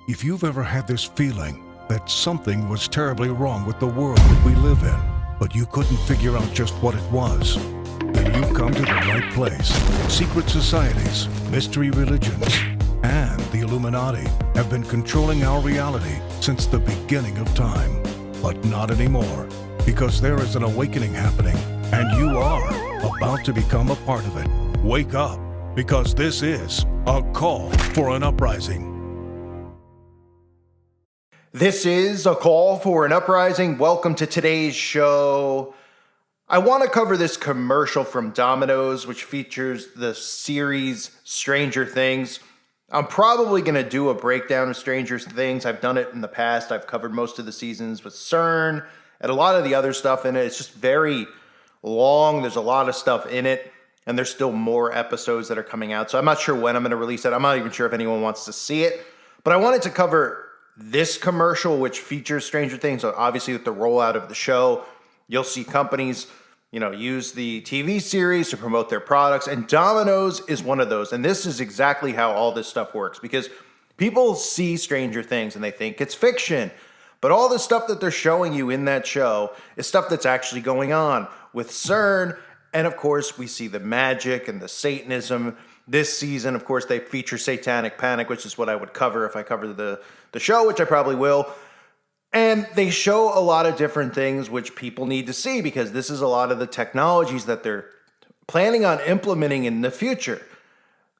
If you've ever had this feeling that something was terribly wrong with the world that we live in, but you couldn't figure out just what it was, then you've come to the right place. Secret societies, mystery religions, and the Illuminati have been controlling our reality since the beginning of time. But not anymore, because there is an awakening happening, and you are about to become a part of it. Wake up, because this is a call for an uprising. This is a call for an uprising. Welcome to today's show. I want to cover this commercial from Domino's, which features the series Stranger Things. I'm probably going to do a breakdown of Stranger Things. I've done it in the past. I've covered most of the seasons with CERN and a lot of the other stuff in it. It's just very long. There's a lot of stuff in it, and there's still more episodes that are coming out. So I'm not sure when I'm going to release it. I'm not even sure if anyone wants to see it. But I wanted to cover this commercial, which features Stranger Things. So obviously, with the rollout of the show, you'll see companies, use the TV series to promote their products, and Domino's is one of those. And this is exactly how all this stuff works, because people see Stranger Things and they think it's fiction, but all the stuff that they're showing you in that show is stuff that's actually going on with CERN. And of course, we see the magic and the Satanism. This season, of course, they feature Satanic Panic, which is what I would cover if I cover the show, which I probably will. And they show a lot of different things which people need to see, because this is a lot of the technologies that they're planning on implementing in the future.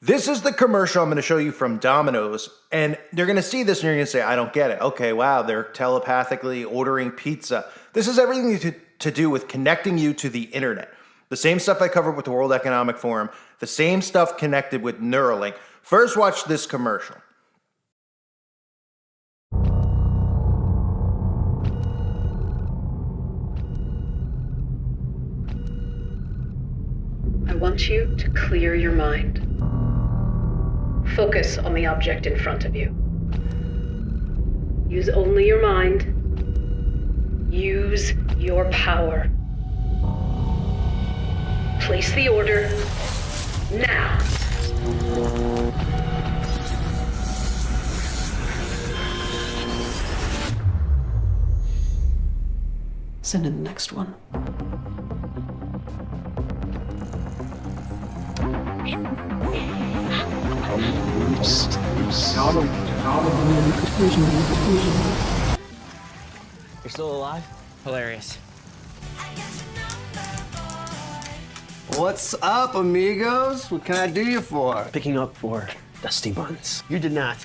This is the commercial I'm going to show you from Domino's, and you're going to see this and you're going to say, I don't get it. Okay, wow, they're telepathically ordering pizza. This is everything to do with connecting you to the internet. The same stuff I covered with the World Economic Forum, the same stuff connected with Neuralink. First, watch this commercial. I want you to clear your mind. Focus on the object in front of you. Use only your mind. Use your power. Place the order now. Send in the next one. You're still alive? Hilarious. What's up, amigos? What can I do you for? Picking up for Dusty Buns. You did not.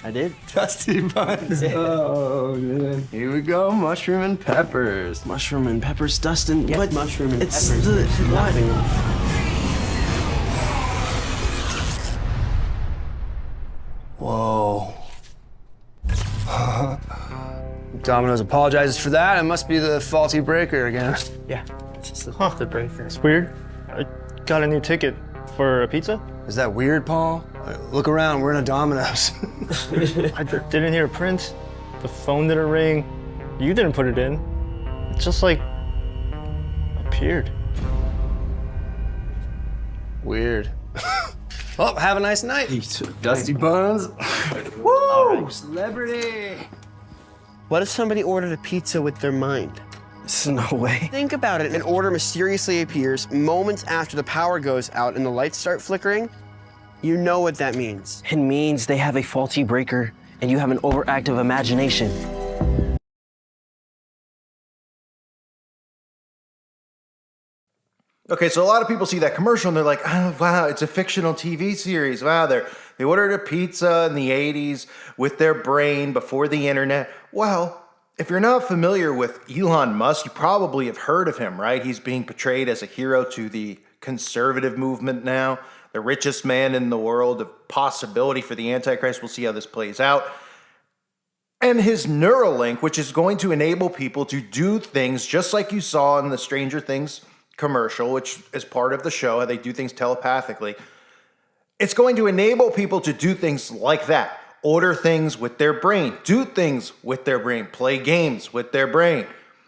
I did? Dusty buns. Oh, man. Here we go, mushroom and peppers. Mushroom and peppers, Dustin. Yeah, What? mushroom and It's peppers. the what? Whoa. Domino's apologizes for that. It must be the faulty breaker again. Yeah. It's just the breaker. It's weird. I got a new ticket for a pizza. Is that weird, Paul? Look around, we're in a Domino's. I didn't hear a print. The phone didn't ring. You didn't put it in. It just appeared. Weird. Well, have a nice night. You too. Dusty buns. Woo! Celebrity. What if somebody ordered a pizza with their mind? There's no way. Think about it. An order mysteriously appears moments after the power goes out and the lights start flickering. You know what that means. It means they have a faulty breaker and you have an overactive imagination. Okay, so a lot of people see that commercial and they're like, oh, wow, it's a fictional TV series. Wow, they ordered a pizza in the 80s with their brain before the internet. Well, if you're not familiar with Elon Musk, you probably have heard of him, right? He's being portrayed as a hero to the conservative movement now, the richest man in the world, a possibility for the Antichrist. We'll see how this plays out. And his Neuralink, which is going to enable people to do things just like you saw in the Stranger Things commercial, which is part of the show, how they do things telepathically. It's going to enable people to do things like that. Order things with their brain, do things with their brain, play games with their brain.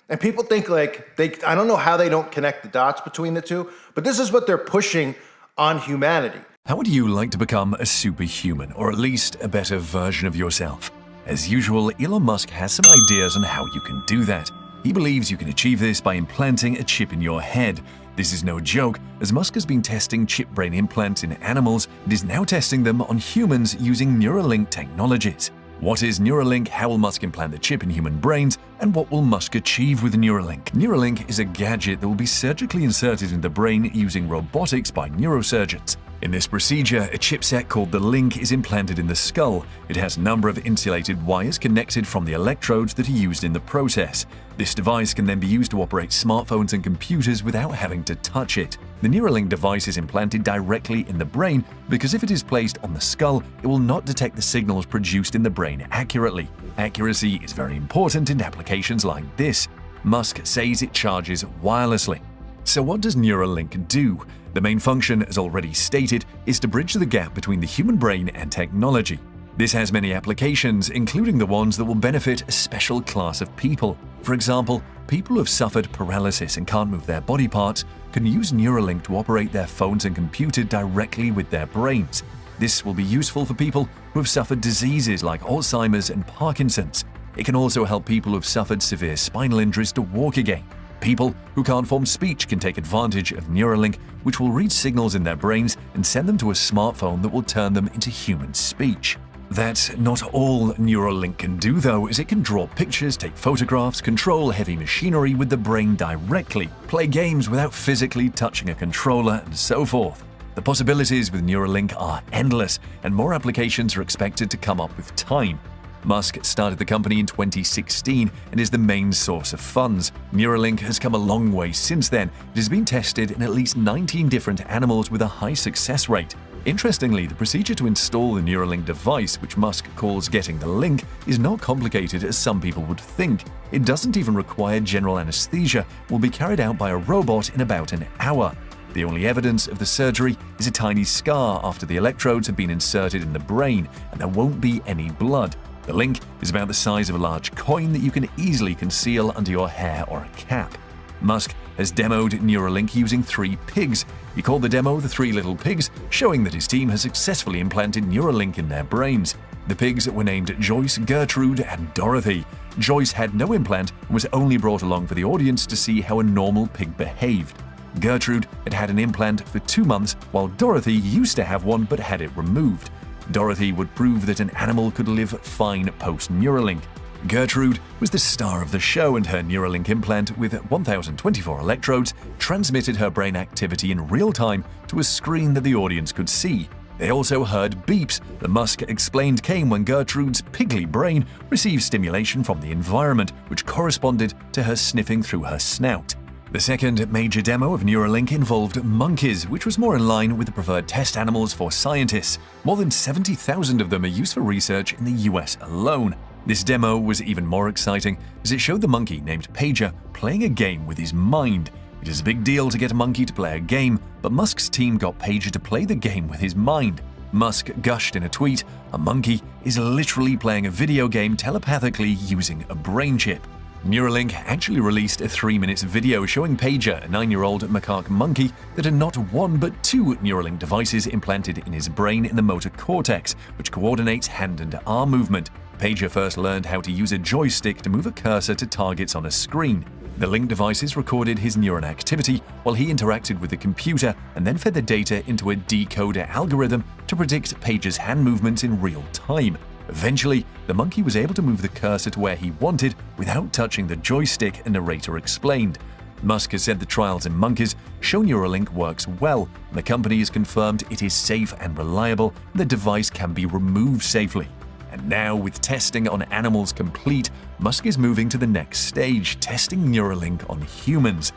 And people think I don't know how they don't connect the dots between the two, but this is what they're pushing on humanity. How would you like to become a superhuman, or at least a better version of yourself? As usual, Elon Musk has some ideas on how you can do that. He believes you can achieve this by implanting a chip in your head. This is no joke, as Musk has been testing chip brain implants in animals and is now testing them on humans using Neuralink technologies. What is Neuralink, how will Musk implant the chip in human brains, and what will Musk achieve with Neuralink? Neuralink is a gadget that will be surgically inserted in the brain using robotics by neurosurgeons. In this procedure, a chipset called the Link is implanted in the skull. It has a number of insulated wires connected from the electrodes that are used in the process. This device can then be used to operate smartphones and computers without having to touch it. The Neuralink device is implanted directly in the brain because if it is placed on the skull, it will not detect the signals produced in the brain accurately. Accuracy is very important in applications like this. Musk says it charges wirelessly. So what does Neuralink do? The main function, as already stated, is to bridge the gap between the human brain and technology. This has many applications, including the ones that will benefit a special class of people. For example, people who have suffered paralysis and can't move their body parts can use Neuralink to operate their phones and computer directly with their brains. This will be useful for people who have suffered diseases like Alzheimer's and Parkinson's. It can also help people who have suffered severe spinal injuries to walk again. People who can't form speech can take advantage of Neuralink, which will read signals in their brains and send them to a smartphone that will turn them into human speech. That's not all Neuralink can do though, as it can draw pictures, take photographs, control heavy machinery with the brain directly, play games without physically touching a controller, and so forth. The possibilities with Neuralink are endless, and more applications are expected to come up with time. Musk started the company in 2016 and is the main source of funds. Neuralink has come a long way since then. It has been tested in at least 19 different animals with a high success rate. Interestingly, the procedure to install the Neuralink device, which Musk calls getting the link, is not complicated as some people would think. It doesn't even require general anesthesia, will be carried out by a robot in about an hour. The only evidence of the surgery is a tiny scar after the electrodes have been inserted in the brain, and there won't be any blood. The link is about the size of a large coin that you can easily conceal under your hair or a cap. Musk has demoed Neuralink using 3 pigs. He called the demo the 3 Little Pigs, showing that his team has successfully implanted Neuralink in their brains. The pigs were named Joyce, Gertrude, and Dorothy. Joyce had no implant and was only brought along for the audience to see how a normal pig behaved. Gertrude had had an implant for 2 months, while Dorothy used to have one but had it removed. Dorothy would prove that an animal could live fine post-Neuralink. Gertrude was the star of the show, and her Neuralink implant with 1,024 electrodes transmitted her brain activity in real time to a screen that the audience could see. They also heard beeps that Musk explained came when Gertrude's pigly brain received stimulation from the environment, which corresponded to her sniffing through her snout. The second major demo of Neuralink involved monkeys, which was more in line with the preferred test animals for scientists. More than 70,000 of them are used for research in the US alone. This demo was even more exciting as it showed the monkey named Pager playing a game with his mind. It is a big deal to get a monkey to play a game, but Musk's team got Pager to play the game with his mind. Musk gushed in a tweet, "A monkey is literally playing a video game telepathically using a brain chip." Neuralink actually released a 3-minute video showing Pager, a 9-year-old macaque monkey, that had not 1 but 2 Neuralink devices implanted in his brain in the motor cortex, which coordinates hand and arm movement. Pager first learned how to use a joystick to move a cursor to targets on a screen. The Link devices recorded his neuron activity while he interacted with the computer and then fed the data into a decoder algorithm to predict Pager's hand movements in real time. Eventually, the monkey was able to move the cursor to where he wanted without touching the joystick, a narrator explained. Musk has said the trials in monkeys show Neuralink works well, and the company has confirmed it is safe and reliable, and the device can be removed safely. And now, with testing on animals complete, Musk is moving to the next stage, testing Neuralink on humans.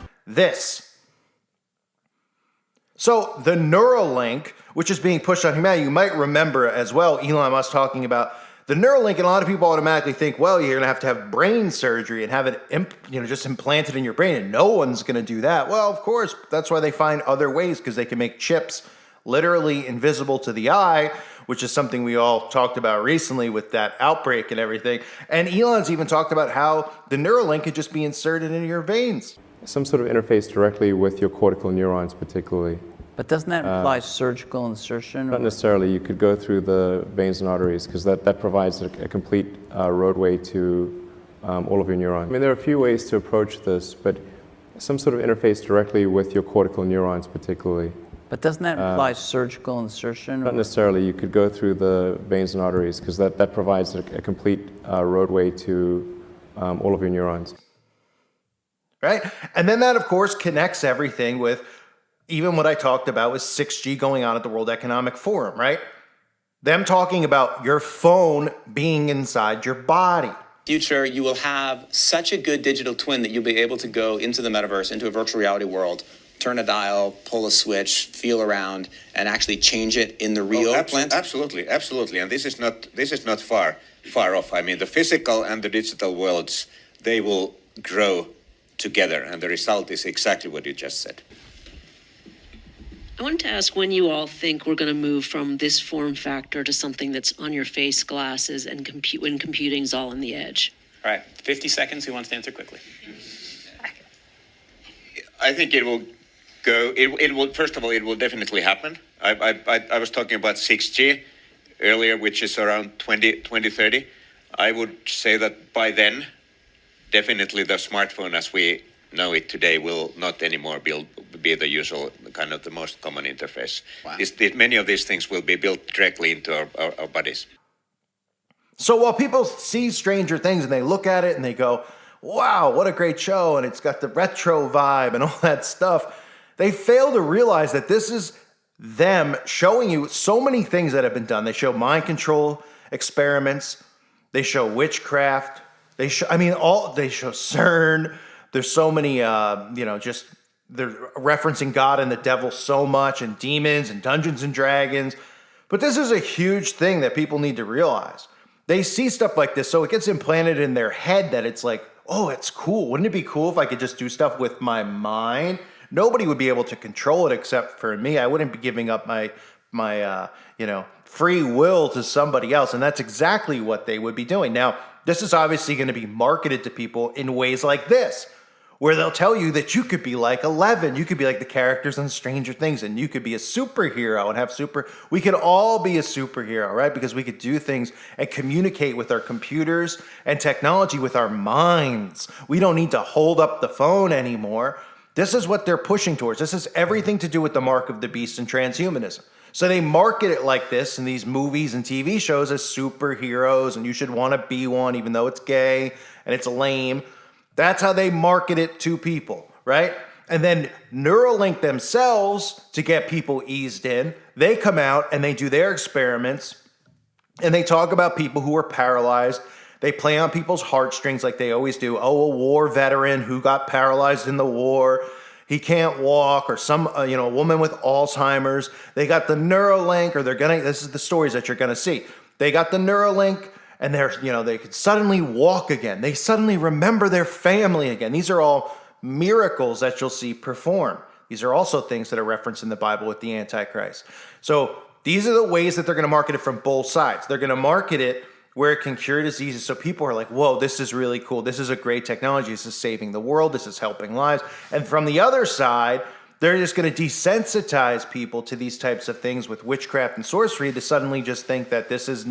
So the Neuralink, which is being pushed on humanity, you might remember as well Elon Musk talking about the Neuralink, and a lot of people automatically think, well, you're going to have brain surgery and have it just implanted in your brain, and no one's going to do that. Well, of course, that's why they find other ways, because they can make chips literally invisible to the eye, which is something we all talked about recently with that outbreak and everything. And Elon's even talked about how the Neuralink could just be inserted into your veins. Some sort of interface directly with your cortical neurons particularly. But doesn't that imply surgical insertion? Not necessarily. You could go through the veins and arteries because that provides a complete roadway to all of your neurons. I mean, there are a few ways to approach this, but some sort of interface directly with your cortical neurons particularly. But doesn't that imply surgical insertion? Not necessarily. You could go through the veins and arteries because that provides a complete roadway to all of your neurons. Right? And then that, of course, connects everything with even what I talked about with 6G going on at the World Economic Forum, right? Them talking about your phone being inside your body. Future, you will have such a good digital twin that you'll be able to go into the metaverse, into a virtual reality world, turn a dial, pull a switch, feel around, and actually change it in the real plant? Absolutely, absolutely. And this is not far off. I mean, the physical and the digital worlds, they will grow together, and the result is exactly what you just said. I wanted to ask when you all think we're going to move from this form factor to something that's on your face, glasses, and when computing's all on the edge. All right, 50 seconds. Who wants to answer quickly? I think it will go. It will. First of all, it will definitely happen. I was talking about 6G earlier, which is around 2030. I would say that by then, definitely the smartphone as we know it today will not anymore be the usual kind of the most common interface. Wow. Many of these things will be built directly into our bodies. So while people see Stranger Things and they look at it and they go, wow, what a great show, and it's got the retro vibe and all that stuff, they fail to realize that this is them showing you so many things that have been done. They show mind control experiments. They show witchcraft. They show CERN. There's so many, just they're referencing God and the devil so much, and demons and Dungeons and Dragons. But this is a huge thing that people need to realize. They see stuff like this, so it gets implanted in their head that it's like, oh, it's cool. Wouldn't it be cool if I could just do stuff with my mind? Nobody would be able to control it except for me. I wouldn't be giving up my free will to somebody else, and that's exactly what they would be doing. Now, this is obviously going to be marketed to people in ways like this, where they'll tell you that you could be like 11, you could be like the characters on Stranger Things, and you could be a superhero and we could all be a superhero, right? Because we could do things and communicate with our computers and technology with our minds. We don't need to hold up the phone anymore. This is what they're pushing towards. This is everything to do with the mark of the beast and transhumanism. So they market it like this in these movies and TV shows as superheroes, and you should want to be one even though it's gay and it's lame. That's how they market it to people, right? And then Neuralink themselves, to get people eased in, they come out and they do their experiments and they talk about people who are paralyzed. They play on people's heartstrings like they always do. Oh, a war veteran who got paralyzed in the war, he can't walk, or some, a woman with Alzheimer's. They got the Neuralink, or this is the stories that you're gonna see. They got the Neuralink, and they could suddenly walk again. They suddenly remember their family again. These are all miracles that you'll see performed. These are also things that are referenced in the Bible with the Antichrist. So these are the ways that they're going to market it from both sides. They're going to market it where it can cure diseases. So people are like, whoa, this is really cool. This is a great technology. This is saving the world. This is helping lives. And from the other side, they're just going to desensitize people to these types of things with witchcraft and sorcery to suddenly just think that this is,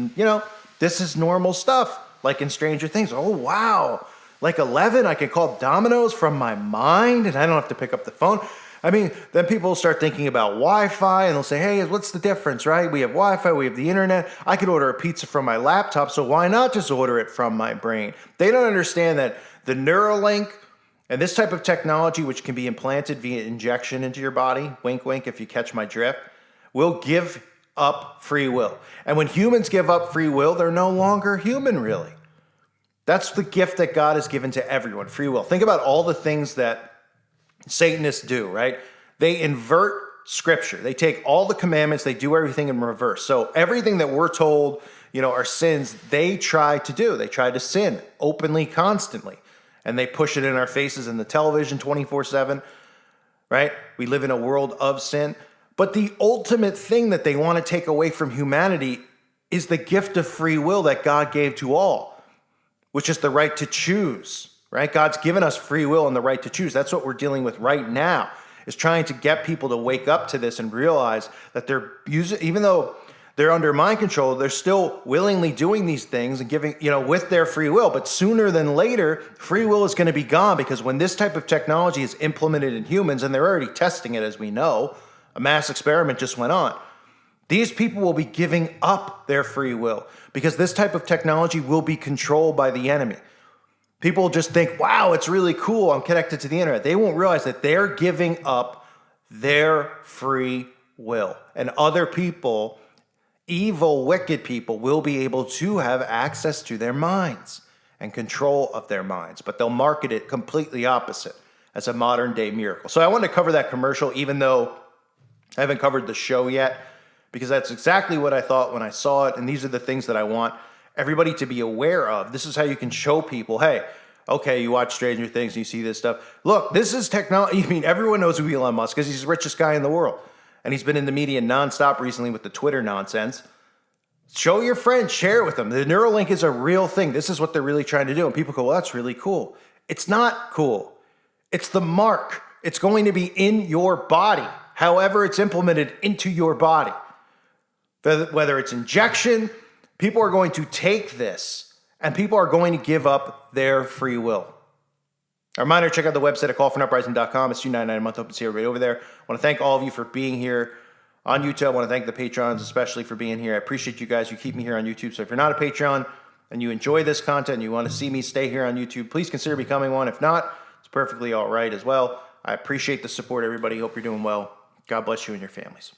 this is normal stuff, like in Stranger Things. Oh, wow. Like 11, I can call Domino's from my mind, and I don't have to pick up the phone. I mean, then people start thinking about Wi-Fi, and they'll say, hey, what's the difference, right? We have Wi-Fi, we have the internet. I could order a pizza from my laptop, so why not just order it from my brain? They don't understand that the Neuralink and this type of technology, which can be implanted via injection into your body, wink, wink, if you catch my drift, will give up free will. And when humans give up free will, they're no longer human, really. That's the gift that God has given to everyone, free will. Think about all the things that Satanists do, right? They invert scripture. They take all the commandments, they do everything in reverse. So everything that we're told, are sins, they try to do. They try to sin openly, constantly. And they push it in our faces in the television 24/7, right? We live in a world of sin. But the ultimate thing that they want to take away from humanity is the gift of free will that God gave to all, which is the right to choose, right? God's given us free will and the right to choose. That's what we're dealing with right now. is trying to get people to wake up to this and realize that they're using, even though they're under mind control, they're still willingly doing these things and giving, with their free will. But sooner than later, free will is going to be gone, because when this type of technology is implemented in humans, and they're already testing it, as we know, a mass experiment just went on. These people will be giving up their free will because this type of technology will be controlled by the enemy. People just think, wow, it's really cool, I'm connected to the internet. They won't realize that they're giving up their free will. And other people, evil, wicked people, will be able to have access to their minds and control of their minds. But they'll market it completely opposite as a modern day miracle. So I wanted to cover that commercial, even though I haven't covered the show yet, because that's exactly what I thought when I saw it. And these are the things that I want everybody to be aware of. This is how you can show people, hey, okay, you watch Stranger Things and you see this stuff. Look, this is technology. I mean, everyone knows who Elon Musk is. He's the richest guy in the world. And he's been in the media nonstop recently with the Twitter nonsense. Show your friends, share it with them. The Neuralink is a real thing. This is what they're really trying to do. And people go, well, that's really cool. It's not cool. It's the mark. It's going to be in your body, however it's implemented into your body. Whether it's injection, people are going to take this and people are going to give up their free will. A reminder, check out the website at callfornuprising.com. It's $2.99 a month. Hope to see everybody over there. I want to thank all of you for being here on YouTube. I want to thank the Patrons especially for being here. I appreciate you guys. You keep me here on YouTube. So if you're not a Patreon and you enjoy this content and you want to see me stay here on YouTube, please consider becoming one. If not, it's perfectly all right as well. I appreciate the support, everybody. Hope you're doing well. God bless you and your families.